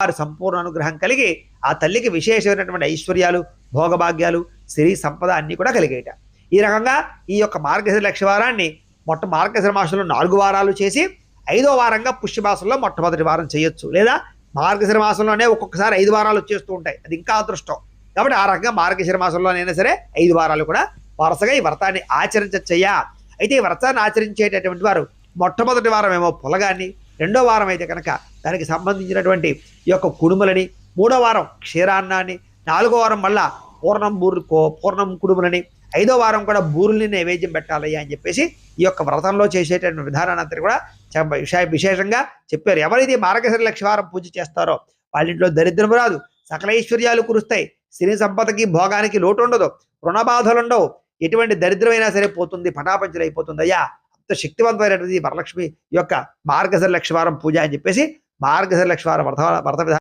వారి సంపూర్ణ అనుగ్రహం కలిగి ఆ తల్లికి విశేషమైనటువంటి ఐశ్వర్యాలు, భోగభాగ్యాలు, సిరి సంపద అన్నీ కూడా కలిగేట. ఈ రకంగా ఈ యొక్క మార్గశిర లక్షవారాన్ని మార్గశిర మాసంలో 4 వారాలు చేసి 5వ వారంగా పుష్యమాసంలో మొట్టమొదటి వారం చేయొచ్చు. లేదా మార్గశిర మాసంలోనే ఒక్కొక్కసారి 5 వారాలు వచ్చేస్తూ ఉంటాయి, అది ఇంకా అదృష్టం. కాబట్టి ఆ రకంగా మార్గశిర మాసంలోనైనా సరే 5 వారాలు కూడా వరుసగా ఈ వ్రతాన్ని ఆచరించచ్చయ్యా. అయితే ఈ వ్రతాన్ని ఆచరించేటటువంటి వారు మొట్టమొదటి వారం ఏమో పులగాన్ని, 2వ వారం అయితే కనుక దానికి సంబంధించినటువంటి ఈ యొక్క కుడుములని, 3వ వారం క్షీరాన్నాన్ని, 4వ వారం మళ్ళా పూర్ణం కుడుములని, 5వ వారం కూడా బూరుల్ని నైవేద్యం పెట్టాలయ్యా అని చెప్పేసి ఈ యొక్క వ్రతంలో చేసేటటువంటి విధానాన్ని అంతా కూడా విశేషంగా చెప్పారు. ఎవరైతే మార్గశిర లక్షవారం పూజ చేస్తారో వాళ్ళ ఇంట్లో దరిద్రం రాదు, సకల ఐశ్వర్యాలు కురుస్తాయి, సిరి సంపదకి భోగానికి లోటు ఉండదు, రుణబాధలు ఉండవు, ఎటువంటి దరిద్రమైనా సరే పోతుంది, పటాపంచలు అయిపోతుంది అయ్యా. అంత శక్తివంతమైనటువంటి వరలక్ష్మి యొక్క మార్గశిర లక్షవారం పూజ అని చెప్పేసి మార్గశిర లక్షవారం వ్రత విధానం